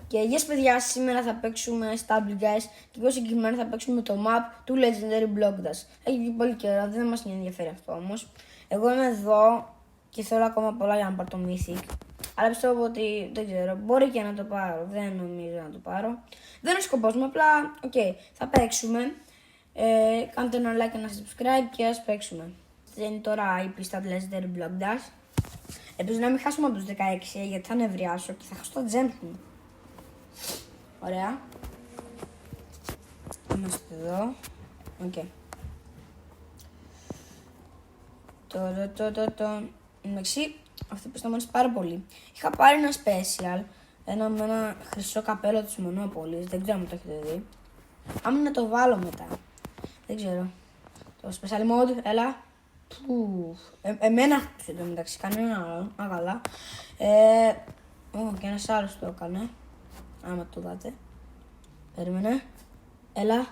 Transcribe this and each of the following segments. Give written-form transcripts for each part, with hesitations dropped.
Και yes παιδιά, σήμερα θα παίξουμε Stable Guys και πιο συγκεκριμένα θα παίξουμε το map του Legendary Blockdash. Έχει βγει πολύ καιρό, δεν μας ενδιαφέρει αυτό όμως. Εγώ είμαι εδώ και θέλω ακόμα πολλά για να πάρω το Mythic. Αλλά πιστεύω ότι δεν ξέρω, μπορεί και να το πάρω, δεν νομίζω να το πάρω. Δεν είναι σκοπός μου, απλά θα παίξουμε. Κάντε ένα like και ένα subscribe και ας παίξουμε. Είναι τώρα η πίστα του Legendary Blockdash. Ελπίζω να μην χάσουμε από τους 16 γιατί θα νευριάσω και θα χάσω το gems μου. Ωραία. Είμαστε εδώ. Εντάξει, αυτή που σταμάτησε πάρα πολύ. Είχα πάρει ένα special, με ένα χρυσό καπέλο της Μονόπολης. Δεν ξέρω αν το έχετε δει. Άμα να το βάλω μετά. Δεν ξέρω. Το special mode, έλα. Εμένα χτύπησε το μεταξύ, κανένα άλλο. Αγαλά. Και ένας άλλος το έκανε. Άμα το δάτε. Περίμενε. Έλα.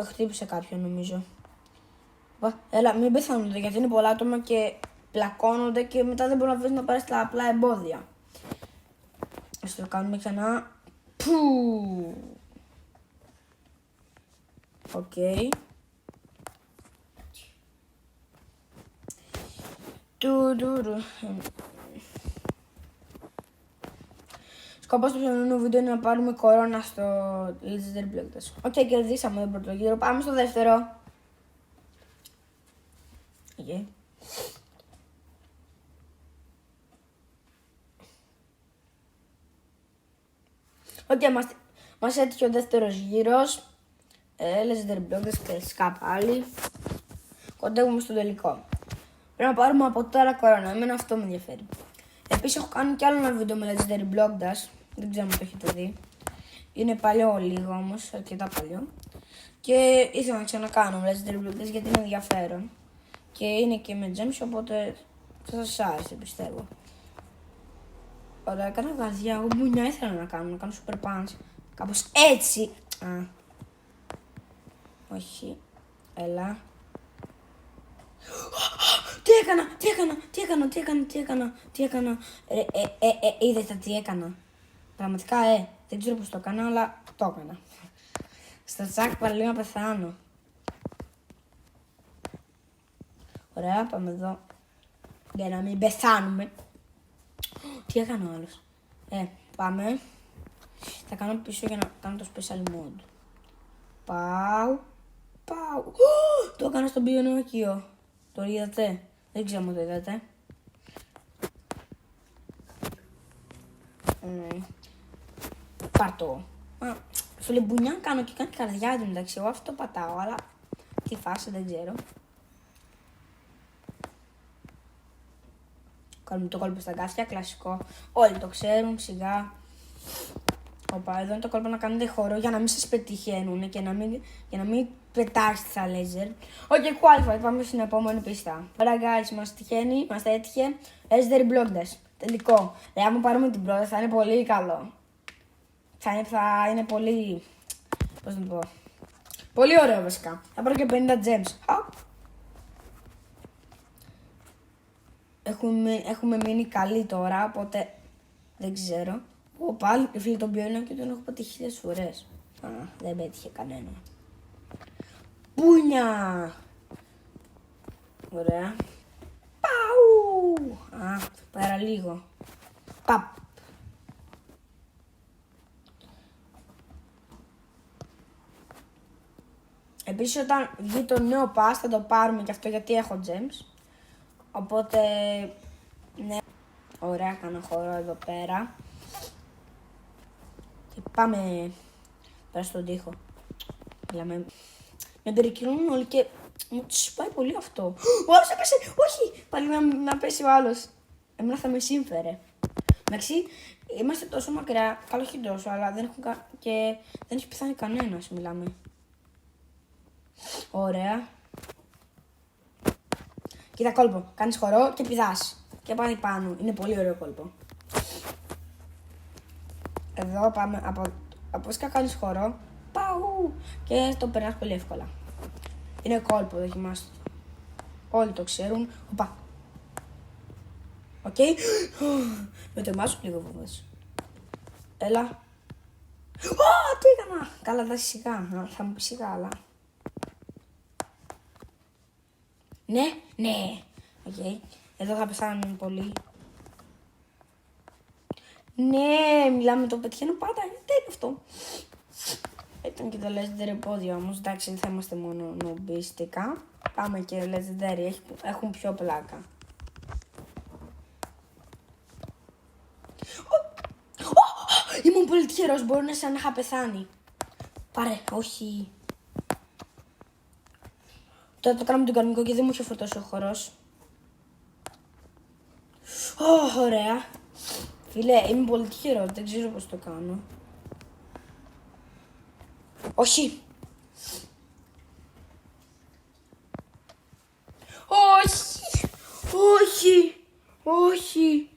Χτύπησε κάποιον νομίζω. Έλα, μην πεθάνονται γιατί είναι πολλά άτομα και πλακώνονται και μετά δεν μπορεί να βρεις να πάρεις τα απλά εμπόδια. Ας το κάνουμε ξανά. Οκ. Σκοπός του σημερινού βίντεο είναι να πάρουμε κορώνα στο Legendary Blockdash. Κερδίσαμε τον πρώτο γύρο. Πάμε στο δεύτερο. Μας έτυχε ο δεύτερος γύρος. Legendary Blockdash κλασικά πάλι. Κοντεύουμε στο τελικό. Πρέπει να πάρουμε από τώρα κορώνα. Εμένα αυτό με ενδιαφέρει. Επίσης έχω κάνει κι άλλο ένα βίντεο με Legendary Blockdash. Δεν ξέρω αν το έχετε δει. Είναι παλιό λίγο όμως, αρκετά παλιό. Και ήθελα να ξανακάνω Legendary Blockdash γιατί είναι ενδιαφέρον. Και είναι και με gems, οπότε θα σας άρεσε πιστεύω. Ωραία, έκανα καρδιά. Εγώ μπουνιά ήθελα να κάνω super punch. Κάπως έτσι. Όχι. Έλα. Τι έκανα. Είδατε τι έκανα. Πραγματικά, δεν ξέρω πώς το έκανα, αλλά το έκανα. Στα τσάκ παραλίγο να πεθάνω. Ωραία, πάμε εδώ. Για να μην πεθάνουμε. Τι έκανε ο άλλος. Πάμε. Θα κάνω πίσω για να κάνω το special mode. Πάω. Το έκανα στον πionokio. Το είδατε. Δεν ξέρω αν το είδατε. Πάρτο. Φίλε μπουνιά κάνω και κάνει καρδιά του μεταξύ. Εγώ αυτό πατάω, αλλά τι φάση δεν ξέρω. Κάνουμε το κόλπο στα γκάθια, κλασικό. Όλοι το ξέρουν, σιγά. Εδώ είναι το κόλπο να κάνετε χώρο για να μην σας πετυχαίνουν και για να μην πετάξετε τα λέιζερ. Qualified, πάμε στην επόμενη πίστα. Ωραία guys, μας έτυχε Legendary Blockdash. Τελικό. Άμα πάρουμε την πρώτη θα είναι πολύ καλό. Θα είναι πολύ... πώς να το πω. Πολύ ωραίο βασικά. Θα πάρω και 50 gems. Έχουμε μείνει καλοί τώρα, οπότε δεν ξέρω. Πάλι φίλε τον πιόνιο και τον έχω πατήσει 1000 φορές. Δεν πέτυχε κανένα. Μπούνια! Ωραία. Πάου! Παραλίγο. Παπ. Επίσης όταν βγει το νέο pass θα το πάρουμε και αυτό γιατί έχω gems. Οπότε, ναι. Ωραία, κάνω χώρο εδώ πέρα. Και πάμε πέρα στον τοίχο. Με περικοινωνούν όλοι και μου τους πάει πολύ αυτό. Ο άλλος έπεσε, όχι! Πάλι να πέσει ο άλλος. Εμένα θα με σύμφερε. Εντάξει, είμαστε τόσο μακριά, καλό όχι τόσο, αλλά δεν έχει πεθάνει κανένας, μιλάμε. Ωραία. Κοίτα κόλπο, κάνεις χορό και πηδάς. Και πάει πάνω, είναι πολύ ωραίο κόλπο. Εδώ πάμε από όσκα κάνεις χορό. Παου! Και το περνάς πολύ εύκολα. Είναι κόλπο, δοκιμάστε. Όλοι το ξέρουν. Οπα. Οκ. Με το εμάς λίγο φοβάσαι. Έλα. Ω, τι έκανα. Καλά, θα σιγά. Θα μου πει σιγά, αλλά. Ναι. Οκ. Εδώ θα πεθάνουμε πολύ. Ναι, μιλάμε, το πετυχαίνω πάντα. Τι είναι αυτό. Ήταν και το legendary πόδιο όμως. Εντάξει, δεν θα είμαστε μόνο νομπιστικά. Πάμε και legendary. Έχουν πιο πλάκα. Ήμουν πολύ τυχερός. Μπορεί να σαν να είχα πεθάνει. Πάρε, όχι. Τώρα το κάνουμε τον κανονικό και δεν μου είχε φορτώσει ο χορός. Ωραία. Φίλε, είμαι πολύ τυχερός. Δεν ξέρω πώς το κάνω. Όχι. Όχι.